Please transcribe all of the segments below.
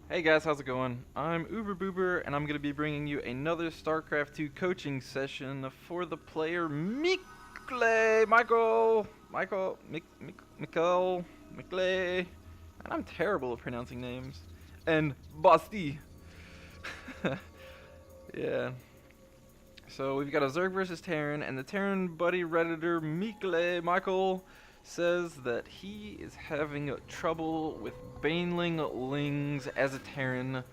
Hey guys, how's it going? I'm Oober and I'm going to be bringing you another StarCraft 2 coaching session for the player Mikle, and I'm terrible at pronouncing names, and Basti. Yeah. So we've got a Zerg versus Terran, and the Terran buddy redditor Michael says that he is having trouble with Baneling Lings as a Terran.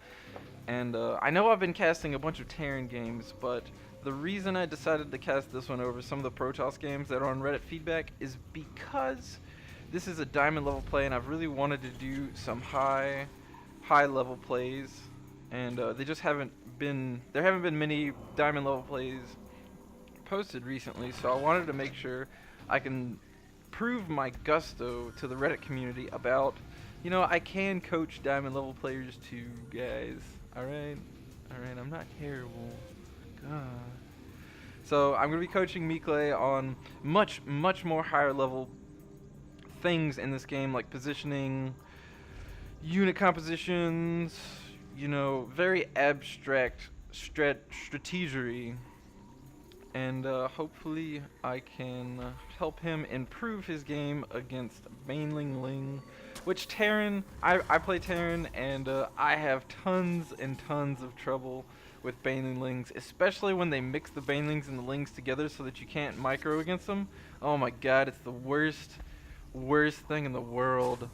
And I know I've been casting a bunch of Terran games, but the reason I decided to cast this one over some of the Protoss games that are on Reddit feedback is because this is a diamond level play, and I've really wanted to do some high level plays, and they just haven't been. There haven't been many diamond level plays posted recently, so I wanted to make sure I can prove my gusto to the Reddit community about, I can coach diamond level players too, guys. Alright? Alright, I'm not terrible. God. So I'm going to be coaching Mikle on much more higher level things in this game, like positioning, unit compositions, very abstract strategery. And hopefully I can help him improve his game against Baneling Ling, which Terran, I play Terran, and I have tons and tons of trouble with Baneling Lings, especially when they mix the Banelings and the Lings together so that you can't micro against them. Oh my god, it's the worst thing in the world.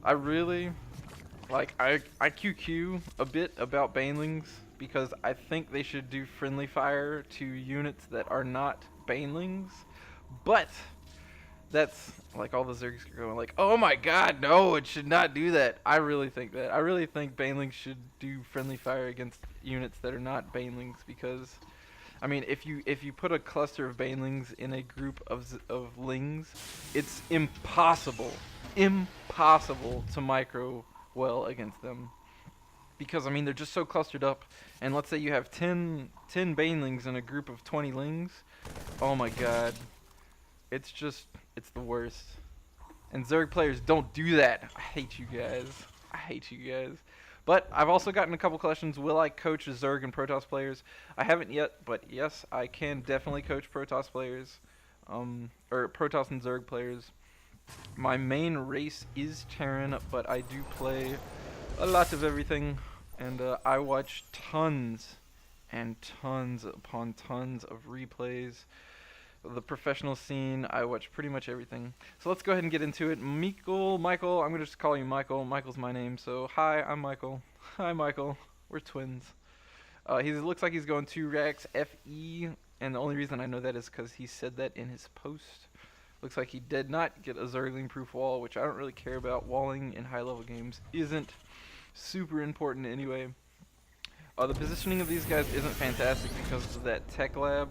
I really, I QQ a bit about Banelings because I think they should do friendly fire to units that are not Banelings, but that's like all the Zergs are going like, oh my god, no, it should not do that. I really think that. I really think Banelings should do friendly fire against units that are not Banelings because, I mean, if you put a cluster of Banelings in a group of Lings, it's impossible to micro well against them. Because, I mean, they're just so clustered up. And let's say you have 10 Banelings in a group of 20 Lings. Oh my god. It's the worst. And Zerg players don't do that. I hate you guys. I hate you guys. But I've also gotten a couple questions. Will I coach Zerg and Protoss players? I haven't yet, but yes, I can definitely coach Protoss players. Or Protoss and Zerg players. My main race is Terran, but I do play a lot of everything, and I watch tons and tons upon tons of replays. The professional scene, I watch pretty much everything. So let's go ahead and get into it. Michael, I'm gonna just call you Michael. Michael's my name, so hi, I'm Michael. Hi, Michael. We're twins. He looks like he's going 2 racks FE, and the only reason I know that is because he said that in his post. Looks like he did not get a Zergling proof wall, which I don't really care about. Walling in high level games isn't super important anyway. The positioning of these guys isn't fantastic because of that tech lab.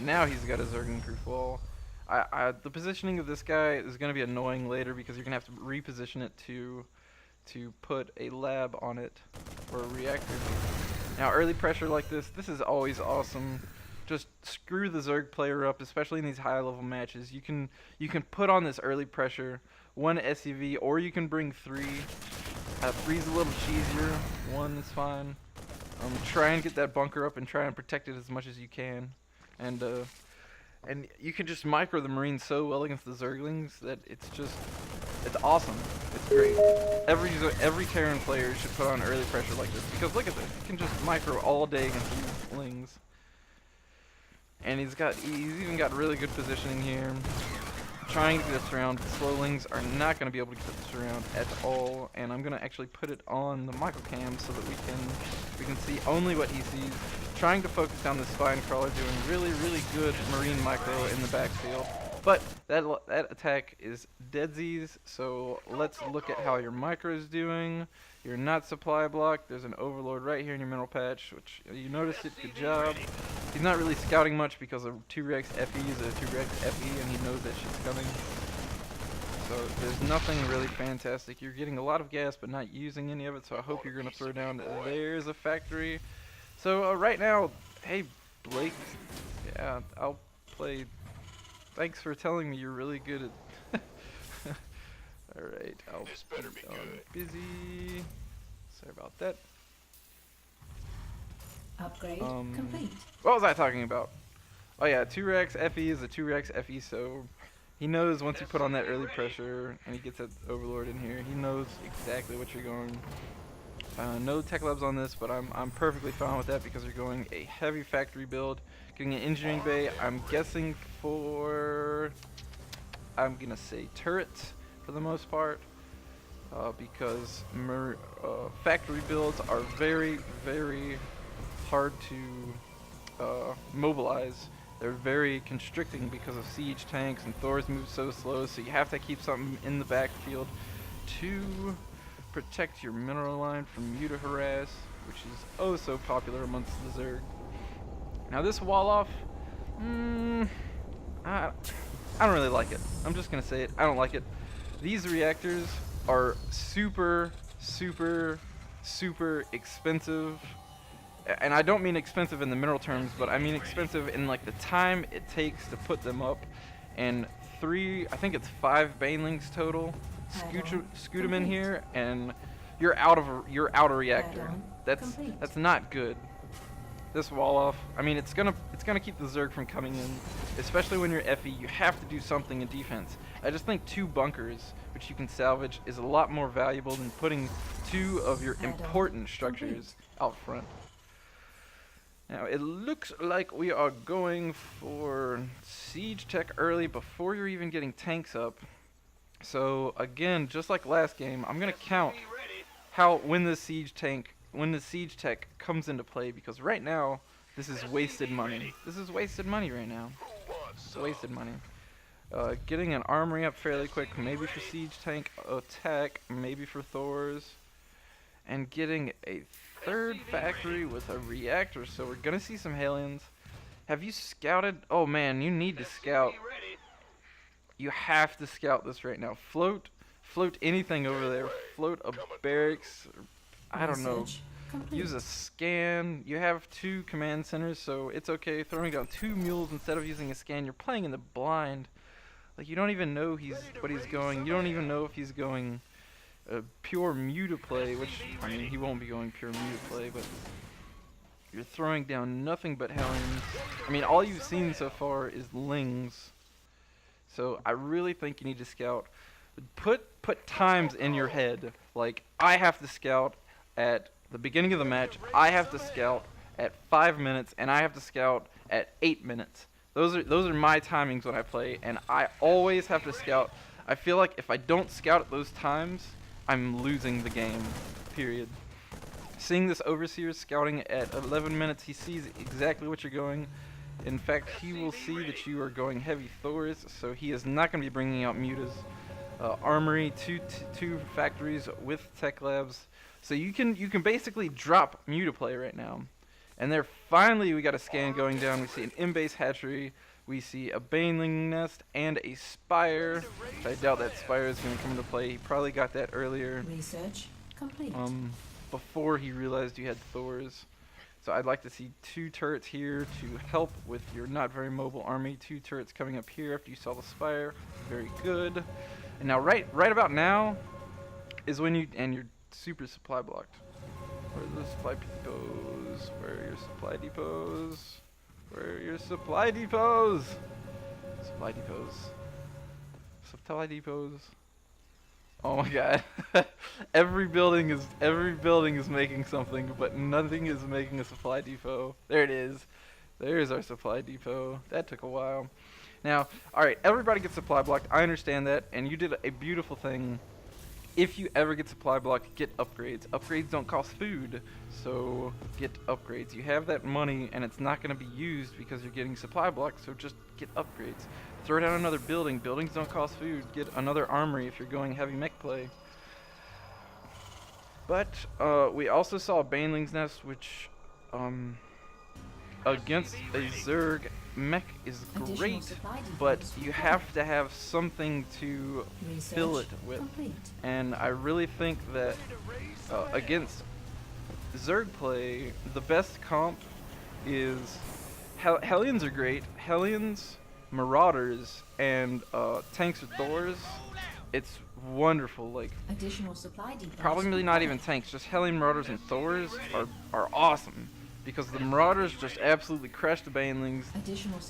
Now he's got a Zergling proof wall. The positioning of this guy is going to be annoying later because you're going to have to reposition it to put a lab on it or a reactor. Now early pressure like this is always awesome. Just screw the Zerg player up, especially in these high level matches. You can put on this early pressure, 1 SCV, or you can bring 3. 3's a little cheesier, 1 is fine. Try and get that bunker up and try and protect it as much as you can. And you can just micro the Marines so well against the Zerglings that it's awesome. It's great. Every Terran player should put on early pressure like this because look at this. You can just micro all day against these Lings. And he's even got really good positioning here. Trying to get this around. The Slowlings are not going to be able to get this around at all. And I'm going to actually put it on the Mikle cam so that we can see only what he sees. Trying to focus down the spine crawler, doing really good Marine micro in the backfield. But that attack is deadsies, so let's look at how your micro is doing. You're not supply blocked. There's an overlord right here in your middle patch, which you noticed it. Good job. He's not really scouting much because of 2-Rex FE is a 2-Rex FE, and he knows that shit's coming. So there's nothing really fantastic. You're getting a lot of gas, but not using any of it, so I hope you're going to throw down. There's a factory. So right now, hey Blake, yeah, I'll play. Thanks for telling me you're really good at. Alright, I'll be busy. Sorry about that. Upgrade complete. What was I talking about? Oh yeah, 2-Rex FE is a 2-Rex FE, so he knows once you put on that early pressure and he gets that Overlord in here, he knows exactly what you're going. No tech labs on this, but I'm perfectly fine with that because you're going a heavy factory build, getting an engineering bay. I'm guessing for, I'm gonna say turrets for the most part, because factory builds are very, very hard to mobilize. They're very constricting because of siege tanks and Thors move so slow, so you have to keep something in the backfield to protect your mineral line from Muta harass, which is oh so popular amongst the Zerg. Now this wall off, I don't really like it. I'm just gonna say it, I don't like it. These reactors are super, super, super expensive. And I don't mean expensive in the mineral terms, but I mean expensive in like the time it takes to put them up. And I think it's 5 banelings total. Scoot them in here, and you're out of reactor. That's not good. This wall off. I mean, it's gonna keep the Zerg from coming in, especially when you're FE. You have to do something in defense. I just think 2 bunkers, which you can salvage, is a lot more valuable than putting 2 of your important structures out front. Now it looks like we are going for siege tech early before you're even getting tanks up. So again, just like last game, I'm gonna count when the siege tech comes into play, because right now this is wasted money. This is wasted money right now. It's wasted money. Getting an armory up fairly quick, maybe for siege tank attack, maybe for Thors, and getting a 3rd factory with a reactor. So we're gonna see some Hellions. Have you scouted? Oh man, you need to scout. You have to scout this right now. Float anything over there. Float a barracks. I don't know. Use a scan. You have 2 command centers, so it's okay. Throwing down 2 mules instead of using a scan. You're playing in the blind. Like, you don't even know what he's going. You don't even know if he's going pure Muta play, which, I mean, he won't be going pure Muta play, but you're throwing down nothing but Hellions. I mean, all you've seen so far is Lings. So I really think you need to scout. Put times in your head. Like, I have to scout at the beginning of the match, I have to scout at 5 minutes, and I have to scout at 8 minutes. Those are my timings when I play, and I always have to scout. I feel like if I don't scout at those times, I'm losing the game, period. Seeing this Overseer scouting at 11 minutes, he sees exactly what you're going. In fact, he will see that you are going heavy Thors, so he is not going to be bringing out Mutas. Armory, two factories with tech labs, so you can basically drop Muta play right now. And there, finally, we got a scan going down. We see an in-base hatchery. We see a baneling nest and a spire. I doubt that spire is going to come into play. He probably got that earlier. Research complete. Before he realized you had Thors. So I'd like to see 2 turrets here to help with your not very mobile army. 2 turrets coming up here after you saw the spire. Very good. And now, right about now, is when you're super supply blocked. Where are the supply depots? Where are your supply depots? Where are your supply depots? Supply depots. Supply depots. Oh my god. every building is making something, but nothing is making a supply depot. There it is. There's our supply depot. That took a while. Now, alright, everybody gets supply blocked. I understand that, and you did a beautiful thing. If you ever get supply blocked, get upgrades. Upgrades don't cost food, so get upgrades. You have that money, and it's not going to be used because you're getting supply blocked, so just get upgrades. Throw down another building. Buildings don't cost food. Get another armory if you're going heavy mech play. But we also saw a Baneling's Nest, which against a Zerg, mech is great, but you have to have something to fill it with. And I really think that against Zerg play, the best comp is Hellions are great. Hellions, Marauders, and tanks with Thors. It's wonderful. Like, Additional supply depots. probably not even tanks, just Hellion Marauders and Thors are awesome. Because the Marauders just absolutely crush the Banelings. Additional